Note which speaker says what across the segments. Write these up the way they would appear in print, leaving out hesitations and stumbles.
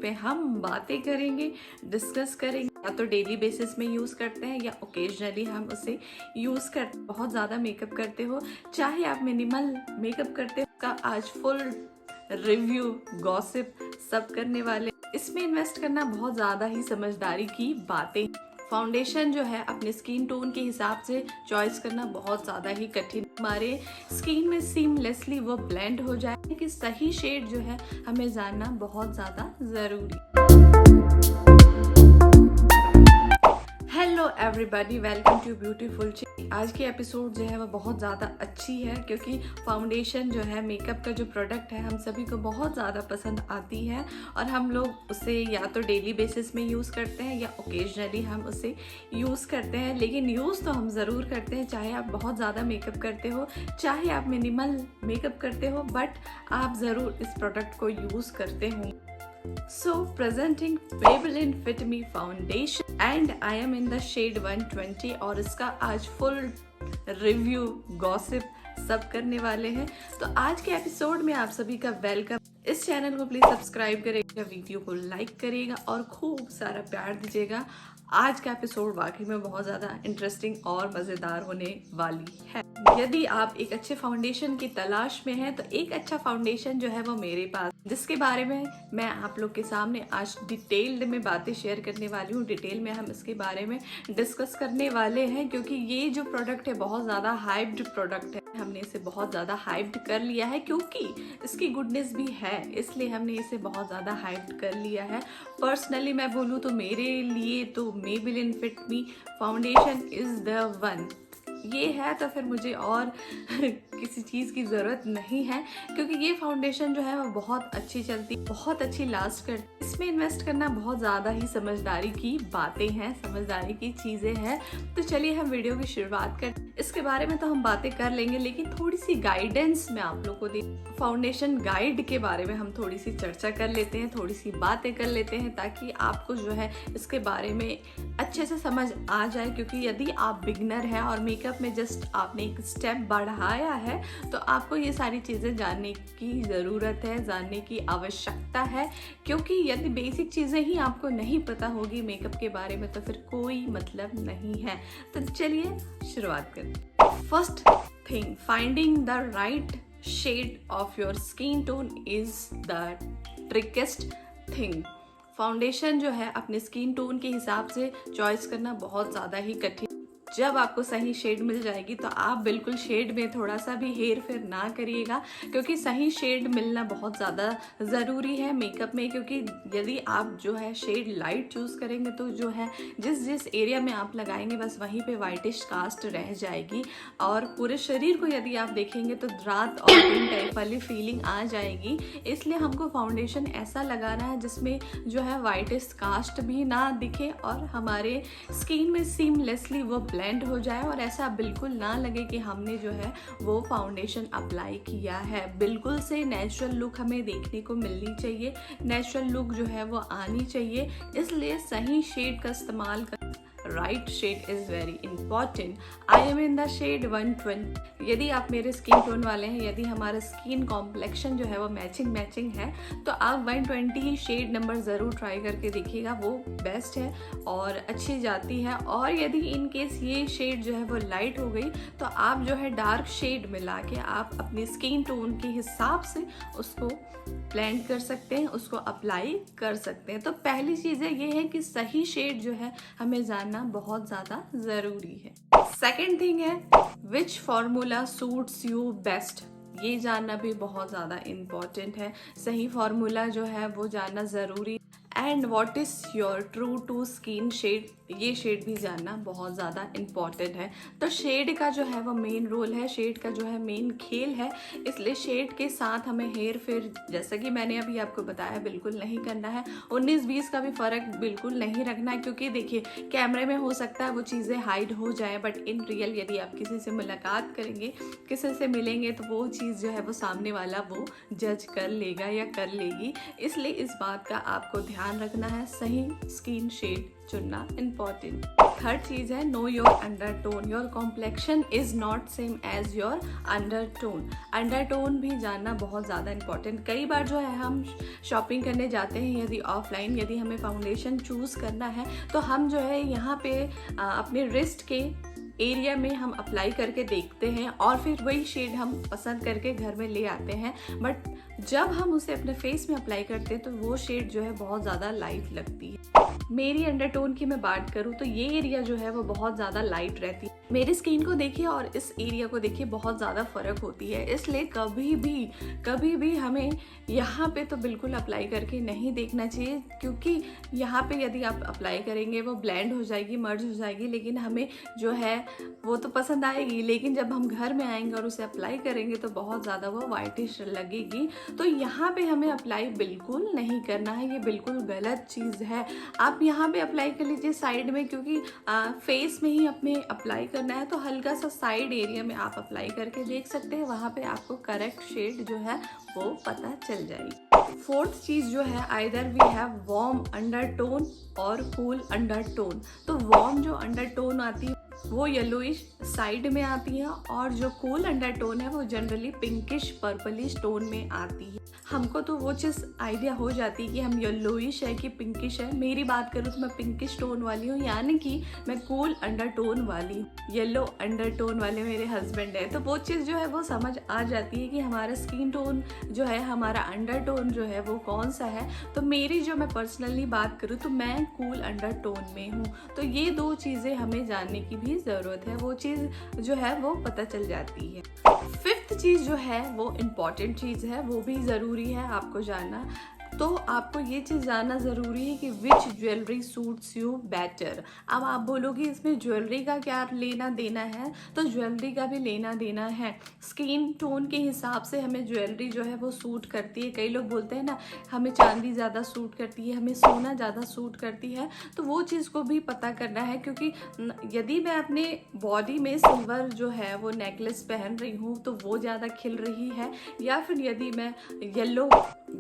Speaker 1: पे हम बातें करेंगे, डिस्कस करेंगे। या तो डेली बेसिस में यूज़ करते हैं या ओकेजनली हम उसे यूज़ करते हैं। बहुत ज़्यादा मेकअप करते हो, चाहे आप मिनिमल मेकअप करते हो, उसका आज फुल रिव्यू, गॉसिप सब करने वाले। इसमें इन्वेस्ट करना बहुत ज़्यादा ही समझदारी की बातें। फाउंडेशन जो है अपने स्किन टोन के हिसाब से चॉइस करना बहुत ज़्यादा ही कठिन। हमारे स्किन में सीमलेसली वो ब्लेंड हो जाए कि सही शेड जो है हमें जानना बहुत ज़्यादा ज़रूरी। Hello everybody, welcome to beautiful chic. आज की एपिसोड जो है वो बहुत ज़्यादा अच्छी है क्योंकि फाउंडेशन जो है मेकअप का जो प्रोडक्ट है हम सभी को बहुत ज़्यादा पसंद आती है और हम लोग उसे या तो डेली बेसिस में यूज़ करते हैं या ओकेजनली हम उसे यूज़ करते हैं। लेकिन यूज़ तो हम ज़रूर करते हैं, चाहे आप बहुत ज़्यादा मेकअप करते हो, चाहे आप मिनिमल मेकअप करते हो, बट आप ज़रूर इस प्रोडक्ट को यूज़ करते हो। So presenting Maybelline Fit Me Foundation and I am in the shade 120 और इसका आज फुल रिव्यू, गॉसिप सब करने वाले हैं। तो आज के एपिसोड में आप सभी का वेलकम। इस चैनल को प्लीज सब्सक्राइब करेगा, वीडियो को लाइक करिएगा और खूब सारा प्यार दीजिएगा। आज का एपिसोड वाकई में बहुत ज़्यादा इंटरेस्टिंग और मज़ेदार होने वाली है। यदि आप एक अच्छे फाउंडेशन की तलाश में हैं तो एक अच्छा फाउंडेशन जो है वो मेरे पास, जिसके बारे में मैं आप लोग के सामने आज डिटेल्ड में बातें शेयर करने वाली हूँ। डिटेल में हम इसके बारे में डिस्कस करने वाले हैं क्योंकि ये जो प्रोडक्ट है बहुत ज़्यादा हाइप्ड प्रोडक्ट है। हमने इसे बहुत ज़्यादा हाइप्ड कर लिया है क्योंकि इसकी गुडनेस भी है, इसलिए हमने इसे बहुत ज़्यादा हाइप्ड कर लिया है। पर्सनली मैं बोलूँ तो मेरे लिए तो Maybelline Fit Me foundation is the one. ये है तो फिर मुझे और किसी चीज़ की ज़रूरत नहीं है क्योंकि ये फाउंडेशन जो है वो बहुत अच्छी चलती, बहुत अच्छी लास्ट करती। इसमें इन्वेस्ट करना बहुत ज़्यादा ही समझदारी की बातें हैं, समझदारी की चीज़ें हैं। तो चलिए हम वीडियो की शुरुआत करते हैं। इसके बारे में तो हम बातें कर लेंगे लेकिन थोड़ी सी गाइडेंस मैं आप लोग को दे, फाउंडेशन गाइड के बारे में हम थोड़ी सी चर्चा कर लेते हैं, थोड़ी सी बातें कर लेते हैं ताकि आपको जो है इसके बारे में अच्छे से समझ आ जाए। क्योंकि यदि आप बिगनर हैं और मेकअप में जस्ट आपने एक स्टेप बढ़ाया है तो आपको ये सारी चीज़ें जानने की ज़रूरत है, जानने की आवश्यकता है। क्योंकि यदि बेसिक चीज़ें ही आपको नहीं पता होगी मेकअप के बारे में तो फिर कोई मतलब नहीं है। तो चलिए शुरुआत करते। First thing, finding the right shade of your skin tone is the trickiest thing. Foundation जो है अपने स्किन टोन के हिसाब से चॉइस करना बहुत ज़्यादा ही कठिन। जब आपको सही शेड मिल जाएगी तो आप बिल्कुल शेड में थोड़ा सा भी हेर फेर ना करिएगा क्योंकि सही शेड मिलना बहुत ज़्यादा ज़रूरी है मेकअप में। क्योंकि यदि आप जो है शेड लाइट चूज़ करेंगे तो जो है जिस एरिया में आप लगाएंगे बस वहीं पे वाइटिश कास्ट रह जाएगी और पूरे शरीर को यदि आप देखेंगे तो रात और दिन टाइप वाली फीलिंग आ जाएगी। इसलिए हमको फाउंडेशन ऐसा लगाना है जिसमें जो है वाइटिश कास्ट भी ना दिखे और हमारे स्किन में सीमलेसली वो ब्लेंड हो जाए और ऐसा बिल्कुल ना लगे कि हमने जो है वो फाउंडेशन अप्लाई किया है। बिल्कुल से नेचुरल लुक हमें देखने को मिलनी चाहिए, नेचुरल लुक जो है वो आनी चाहिए। इसलिए सही शेड का इस्तेमाल कर, right shade is very important. I am in the shade 120। यदि आप मेरे स्किन टोन वाले हैं, यदि हमारा स्किन कॉम्प्लेक्शन जो है वो मैचिंग है तो आप 120 शेड नंबर ज़रूर ट्राई करके देखिएगा, वो बेस्ट है और अच्छी जाती है। और यदि इन केस ये शेड जो है वो लाइट हो गई तो आप जो है डार्क शेड मिला के आप अपनी स्किन टोन के हिसाब से उसको ब्लेंड कर सकते हैं, उसको अप्लाई कर सकते हैं। तो पहली चीज़ें ये है कि सही शेड जो है हमें जानना बहुत ज़्यादा ज़रूरी है। सेकेंड थिंग है विच फार्मूला सूट्स यू बेस्ट। ये जानना भी बहुत ज़्यादा इम्पॉर्टेंट है। सही फार्मूला जो है वो जानना ज़रूरी। And what is your true to skin shade, ये शेड भी जानना बहुत ज़्यादा इम्पॉर्टेंट है। तो शेड का जो है वो मेन रोल है, शेड का जो है मेन खेल है। इसलिए शेड के साथ हमें हेर फेर, जैसा कि मैंने अभी आपको बताया, बिल्कुल नहीं करना है। 19-20 का भी फ़र्क बिल्कुल नहीं रखना है क्योंकि देखिए कैमरे में हो सकता है वो चीज़ें हाइड हो जाए बट इन रियल यदि आप किसी से मुलाकात करेंगे, किसी से मिलेंगे तो वो चीज़ जो है वो सामने वाला वो जज कर लेगा या कर लेगी। इसलिए इस बात का आपको ध्यान ध्यान रखना है, सही स्किन शेड चुनना इम्पॉर्टेंट। थर्ड चीज़ है know your undertone. Your complexion is not same as your undertone. Undertone भी जानना बहुत ज़्यादा इम्पॉर्टेंट। कई बार जो है हम शॉपिंग करने जाते हैं, यदि ऑफलाइन, यदि हमें फाउंडेशन चूज़ करना है तो हम जो है यहाँ पे अपने रिस्ट के एरिया में हम अप्लाई करके देखते हैं और फिर वही शेड हम पसंद करके घर में ले आते हैं, बट जब हम उसे अपने फेस में अप्लाई करते हैं तो वो शेड जो है बहुत ज़्यादा लाइट लगती है। मेरी अंडरटोन की मैं बात करूँ तो ये एरिया जो है वो बहुत ज़्यादा लाइट रहती है। मेरी स्किन को देखिए और इस एरिया को देखिए, बहुत ज़्यादा फ़र्क होती है। इसलिए कभी भी हमें यहाँ पे तो बिल्कुल अप्लाई करके नहीं देखना चाहिए, क्योंकि यहाँ पे यदि आप अप्लाई करेंगे वो ब्लेंड हो जाएगी, मर्ज हो जाएगी, लेकिन हमें जो है वो तो पसंद आएगी, लेकिन जब हम घर में आएंगे और उसे अप्लाई करेंगे तो बहुत ज़्यादा वो वाइटिश लगेगी। तो यहाँ पे हमें अप्लाई बिल्कुल नहीं करना है, ये बिल्कुल गलत चीज़ है। आप यहाँ पे अप्लाई कर लीजिए साइड में, क्योंकि फेस में ही अपने अप्लाई करना है, तो हल्का सा साइड एरिया में आप अप्लाई करके देख सकते हैं, वहाँ पे आपको करेक्ट शेड जो है वो पता चल जाएगी। फोर्थ चीज़ जो है, either we have warm undertone और कूल अंडरटोन। तो वार्म जो अंडरटोन आती है वो येलोइश साइड में आती है, और जो कूल अंडरटोन है वो जनरली पिंकिश पर्पलिश टोन में आती है। हमको तो वो चीज़ आइडिया हो जाती है कि हम येलोइश है कि पिंकिश है। मेरी बात करूँ तो मैं पिंकिश टोन वाली हूँ, यानी कि मैं कूल अंडरटोन वाली। येलो अंडरटोन वाले मेरे हस्बैंड है, तो वो चीज़ जो है वो समझ आ जाती है कि हमारा स्किन टोन जो है, हमारा अंडरटोन जो है वो कौन सा है। तो मेरी जो मैं पर्सनली बात करूँ तो मैं कूल अंडरटोन में हूँ। तो ये दो चीज़ें हमें जानने की भी ज़रूरत है, वो चीज़ जो है वो पता चल जाती है। फिफ्थ चीज़ जो है वो इम्पॉर्टेंट चीज़ है, वो भी ज़रूरी है आपको जानना। तो आपको ये चीज़ जानना ज़रूरी है कि विच ज्वेलरी सूट्स यू बेटर। अब आप बोलोगे इसमें ज्वेलरी का क्या लेना देना है, तो ज्वेलरी का भी लेना देना है। स्किन टोन के हिसाब से हमें ज्वेलरी जो है वो सूट करती है। कई लोग बोलते हैं ना, हमें चांदी ज़्यादा सूट करती है, हमें सोना ज़्यादा सूट करती है, तो वो चीज़ को भी पता करना है। क्योंकि यदि मैं अपने बॉडी में सिल्वर जो है वो नेकलेस पहन रही हूँ तो वो ज़्यादा खिल रही है, या फिर यदि मैं येलो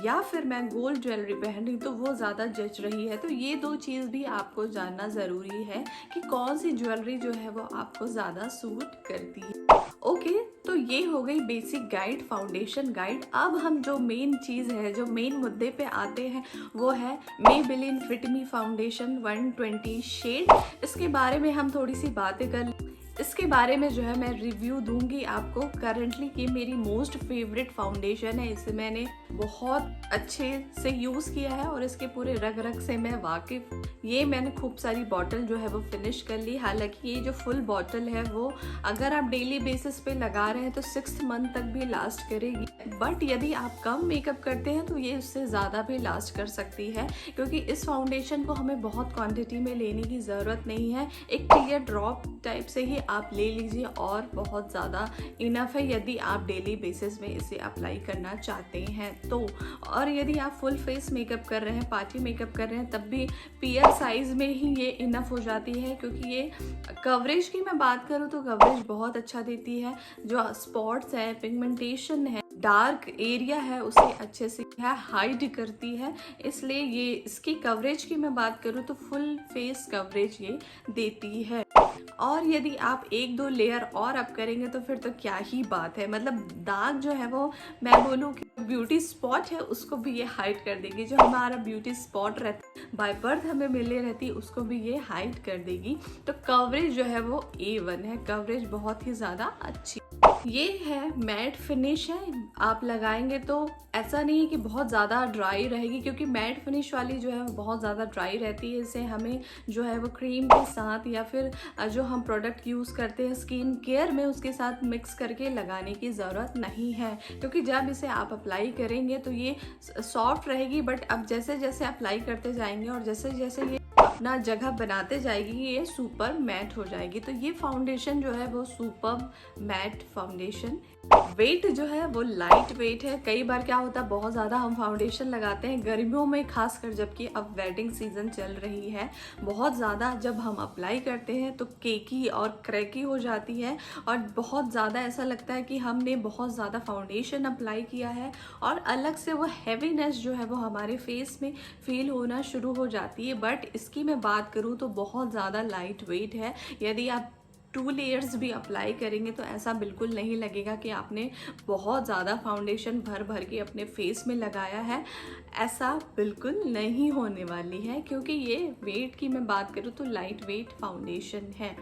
Speaker 1: या फिर मैं गोल्ड ज्वेलरी पहन रही तो वो ज़्यादा जच रही है। तो ये दो चीज़ भी आपको जानना ज़रूरी है कि कौन सी ज्वेलरी जो है वो आपको ज़्यादा सूट करती है। ओके, तो ये हो गई बेसिक गाइड, फाउंडेशन गाइड। अब हम जो मेन चीज़ है, जो मेन मुद्दे पे आते हैं, वो है मेबेलिन फिट मी फाउंडेशन 120 शेड। इसके बारे में हम थोड़ी सी बातें कर, इसके बारे में जो है मैं रिव्यू दूंगी आपको करंटली कि मेरी मोस्ट फेवरेट फाउंडेशन है। इसे मैंने बहुत अच्छे से यूज़ किया है और इसके पूरे रग रग से मैं वाकिफ़। ये मैंने खूब सारी बॉटल जो है वो फिनिश कर ली। हालांकि ये जो फुल बॉटल है वो अगर आप डेली बेसिस पे लगा रहे हैं तो 6th मंथ तक भी लास्ट करेगी, बट यदि आप कम मेकअप करते हैं तो ये उससे ज़्यादा भी लास्ट कर सकती है, क्योंकि इस फाउंडेशन को हमें बहुत क्वांटिटी में लेने की ज़रूरत नहीं है। एक टीयर ड्रॉप टाइप से ही आप ले लीजिए और बहुत ज़्यादा इनफ है यदि आप डेली बेसिस में इसे अप्लाई करना चाहते हैं तो। और यदि आप फुल फेस मेकअप कर रहे हैं, पार्टी मेकअप कर रहे हैं, तब भी पीयर साइज़ में ही ये इनफ हो जाती है, क्योंकि ये कवरेज की मैं बात करूँ तो कवरेज बहुत अच्छा देती है। जो स्पॉट्स है, पिगमेंटेशन है, डार्क एरिया है, उसे अच्छे से हाइड करती है। इसलिए ये इसकी कवरेज की मैं बात करूँ तो फुल फेस कवरेज ये देती है। और यदि आप 1-2 लेयर और अप करेंगे तो फिर तो क्या ही बात है। मतलब दाग जो है वो मैं बोलूँ कि ब्यूटी स्पॉट है उसको भी ये हाइड कर देगी। जो हमारा ब्यूटी स्पॉट रहता है बाय बर्थ हमें मिले रहती है उसको भी ये हाइड कर देगी। तो कवरेज जो है वो A1 है, कवरेज बहुत ही ज़्यादा अच्छी। ये है मैट फिनिश है, आप लगाएंगे तो ऐसा नहीं है कि बहुत ज़्यादा ड्राई रहेगी, क्योंकि मैट फिनिश वाली जो है वो बहुत ज़्यादा ड्राई रहती है। इसे हमें जो है वो क्रीम के साथ या फिर जो हम प्रोडक्ट यूज़ करते हैं स्किन केयर में उसके साथ मिक्स करके लगाने की ज़रूरत नहीं है, क्योंकि जब इसे आप अप्लाई करेंगे तो ये सॉफ्ट रहेगी। बट अब जैसे जैसे अप्लाई करते जाएंगे और जैसे जैसे ये अपना जगह बनाते जाएगी ये सुपर मैट हो जाएगी। तो ये फाउंडेशन जो है वो सुपर मैट फाउंडेशन। वेट जो है वो लाइट वेट है। कई बार क्या होता है बहुत ज़्यादा हम फाउंडेशन लगाते हैं गर्मियों में खासकर, जबकि अब वेडिंग सीजन चल रही है, बहुत ज़्यादा जब हम अप्लाई करते हैं तो केकी और क्रैकी हो जाती है और बहुत ज़्यादा ऐसा लगता है कि हमने बहुत ज़्यादा फाउंडेशन अप्लाई किया है और अलग से वो हैवीनेस जो है वो हमारे फेस में फील होना शुरू हो जाती है। बट इसकी मैं बात करूँ तो बहुत ज़्यादा लाइट वेट है। यदि आप 2 लेयर्स भी अप्लाई करेंगे तो ऐसा बिल्कुल नहीं लगेगा कि आपने बहुत ज़्यादा फाउंडेशन भर भर के अपने फेस में लगाया है। ऐसा बिल्कुल नहीं होने वाली है, क्योंकि ये वेट की मैं बात करूँ तो लाइट वेट फाउंडेशन है।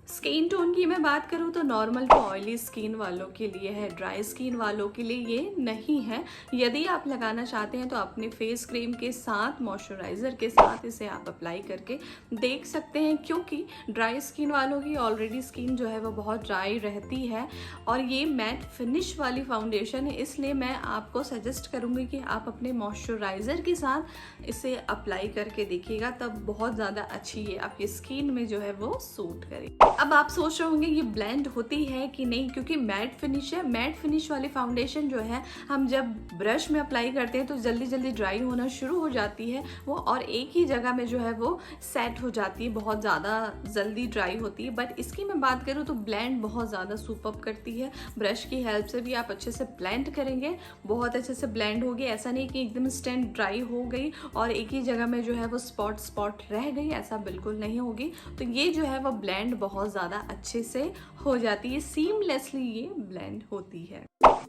Speaker 1: स्किन टोन की मैं बात करूँ तो नॉर्मल टू ऑयली स्किन वालों के लिए है, ड्राई स्किन वालों के लिए ये नहीं है। यदि आप लगाना चाहते हैं तो अपने फेस क्रीम के साथ, मॉइस्चराइज़र के साथ इसे आप अप्लाई करके देख सकते हैं, क्योंकि ड्राई स्किन वालों की ऑलरेडी स्किन जो है वो बहुत ड्राई रहती है और ये मैट फिनिश वाली फाउंडेशन है। इसलिए मैं आपको सजेस्ट करूँगी कि आप अपने मॉइस्चराइज़र के साथ इसे अप्लाई करके देखिएगा, तब बहुत ज़्यादा अच्छी ये आपकी स्किन में जो है वो सूट करेगी। अब आप सोच रहे होंगे ये ब्लेंड होती है कि नहीं, क्योंकि मैट फिनिश है। मैट फिनिश वाली फाउंडेशन जो है हम जब ब्रश में अप्लाई करते हैं तो जल्दी जल्दी ड्राई होना शुरू हो जाती है वो, और एक ही जगह में जो है वो सेट हो जाती है, बहुत ज़्यादा जल्दी ड्राई होती है। बट इसकी मैं बात करूँ तो ब्लेंड बहुत ज़्यादा सुपर्ब करती है। ब्रश की हेल्प से भी आप अच्छे से ब्लेंड करेंगे, बहुत अच्छे से ब्लेंड होगी। ऐसा नहीं कि एकदम इंस्टेंट ड्राई हो गई और एक ही जगह में जो है वो स्पॉट रह गई, ऐसा बिल्कुल नहीं होगी। तो ये जो है वो ब्लेंड बहुत ज़्यादा अच्छे से हो जाती है, सीमलेसली ये ब्लेंड होती है।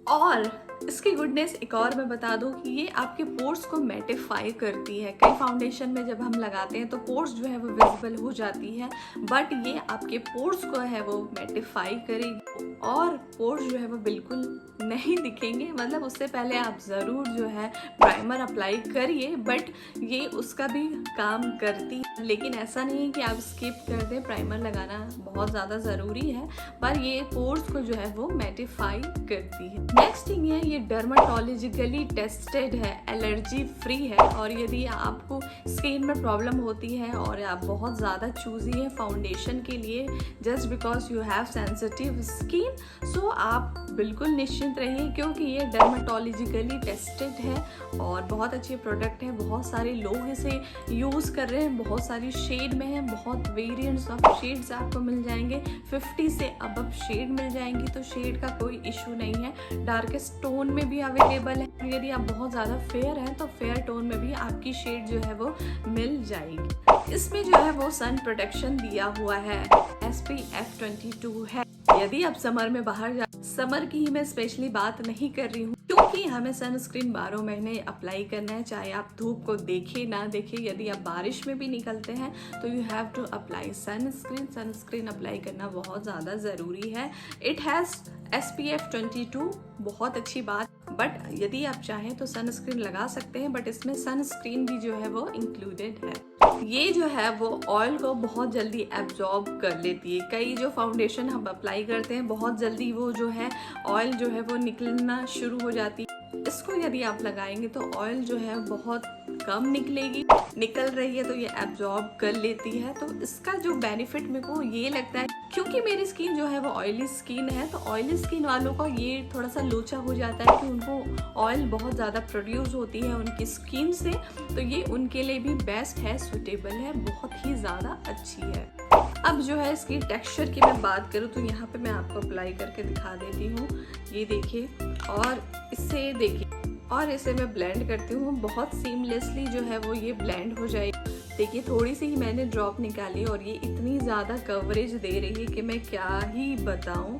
Speaker 1: और इसकी गुडनेस एक और मैं बता दूं कि ये आपके पोर्स को मैटिफाई करती है। कई फाउंडेशन में जब हम लगाते हैं तो पोर्स जो है वो विजिबल हो जाती है, बट ये आपके पोर्स को है वो मैटिफाई करेगी और पोर्स जो है वो बिल्कुल नहीं दिखेंगे। मतलब उससे पहले आप ज़रूर जो है प्राइमर अप्लाई करिए, बट ये उसका भी काम करती है। लेकिन ऐसा नहीं है कि आप स्किप कर दें, प्राइमर लगाना बहुत ज़्यादा ज़रूरी है, पर ये पोर्स को जो है वो मैटिफाई करती है। नेक्स्ट थिंग है, ये डर्माटोलॉजिकली टेस्टेड है, एलर्जी फ्री है। और यदि आपको स्किन में प्रॉब्लम होती है और आप बहुत ज़्यादा चूजी हैं फाउंडेशन के लिए, just because you have sensitive skin, so आप बिल्कुल निश्चिंत रहिए, क्योंकि ये डर्माटोलॉजिकली टेस्टेड है और बहुत अच्छे प्रोडक्ट है। बहुत सारे लोग इसे यूज़ कर रहे हैं, बहुत सारी शेड में है, बहुत वेरिएंट्स ऑफ शेड्स आपको मिल जाएंगे, 50 से अबव शेड मिल जाएंगी। तो शेड का कोई इशू नहीं है, डार्केस्ट टोन में भी अवेलेबल है। यदि आप बहुत ज़्यादा फेयर हैं तो फेयर टोन में भी आपकी शेड जो है वो मिल जाएगी। इसमें जो है वो सन प्रोटेक्शन दिया हुआ है, SPF 22 है। यदि आप समर में बाहर जा, समर की ही मैं स्पेशली बात नहीं कर रही हूँ, क्योंकि हमें सनस्क्रीन 12 महीने अप्लाई करना है, चाहे आप धूप को देखे ना देखे। यदि आप बारिश में भी निकलते हैं तो you have to apply sunscreen. Sunscreen apply करना बहुत ज़्यादा ज़रूरी है। इट हैज़ SPF 22, बहुत अच्छी बात। बट यदि आप चाहें तो सनस्क्रीन लगा सकते हैं, बट इसमें सनस्क्रीन भी जो है वो इंक्लूडेड है। ये जो है वो ऑयल को बहुत जल्दी एब्जॉर्ब कर लेती है। कई जो फाउंडेशन हम अप्लाई करते हैं बहुत जल्दी वो जो है ऑयल जो है वो निकलना शुरू हो जाती है। इसको यदि आप लगाएंगे तो ऑयल जो है बहुत कम निकलेगी, निकल रही है तो ये एब्जॉर्ब कर लेती है। तो इसका जो बेनिफिट मेरे को ये लगता है, क्योंकि मेरी स्किन जो है वो ऑयली स्किन है, तो ऑयली स्किन वालों का ये थोड़ा सा लोचा हो जाता है कि उनको ऑयल बहुत ज़्यादा प्रोड्यूस होती है उनकी स्किन से, तो ये उनके लिए भी बेस्ट है, सुटेबल है, बहुत ही ज़्यादा अच्छी है। अब जो है इसकी टेक्सचर की मैं बात करूँ तो यहाँ पे मैं आपको अप्लाई करके दिखा देती हूँ। ये देखिए, और इससे देखिए, और इसे मैं ब्लेंड करती हूँ, बहुत सीमलेसली जो है वो ये ब्लेंड हो जाएगी। देखिए थोड़ी सी ही मैंने ड्रॉप निकाली और ये इतनी ज़्यादा कवरेज दे रही है कि मैं क्या ही बताऊँ।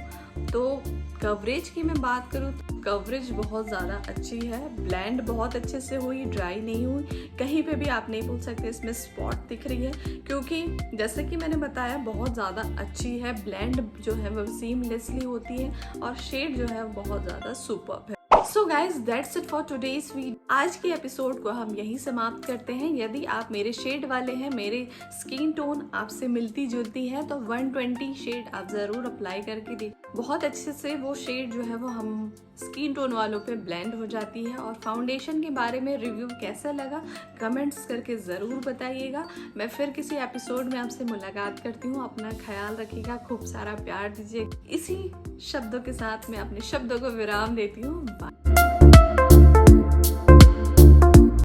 Speaker 1: तो कवरेज की मैं बात करूँ तो कवरेज बहुत ज़्यादा अच्छी है, ब्लेंड बहुत अच्छे से हुई, ड्राई नहीं हुई, कहीं पे भी आप नहीं बोल सकते इसमें स्पॉट दिख रही है, क्योंकि जैसे कि मैंने बताया बहुत ज़्यादा अच्छी है। ब्लेंड जो है वो सीमलेसली होती है और शेड जो है बहुत ज़्यादा सुपर्ब है। So guys that's it for today's video. आज के एपिसोड को हम यहीं समाप्त करते हैं। यदि आप मेरे शेड वाले हैं, मेरे स्किन टोन आपसे मिलती जुलती है, तो 120 शेड आप ज़रूर अप्लाई करके देखिए। बहुत अच्छे से वो शेड जो है वो हम स्किन टोन वालों पे ब्लेंड हो जाती है। और फाउंडेशन के बारे में रिव्यू कैसा लगा कमेंट्स करके ज़रूर बताइएगा। मैं फिर किसी एपिसोड में आपसे मुलाकात करती हूँ। अपना ख्याल रखिएगा, खूब सारा प्यार दीजिए। इसी शब्दों के साथ मैं अपने शब्दों को विराम देती हूँ। बाय।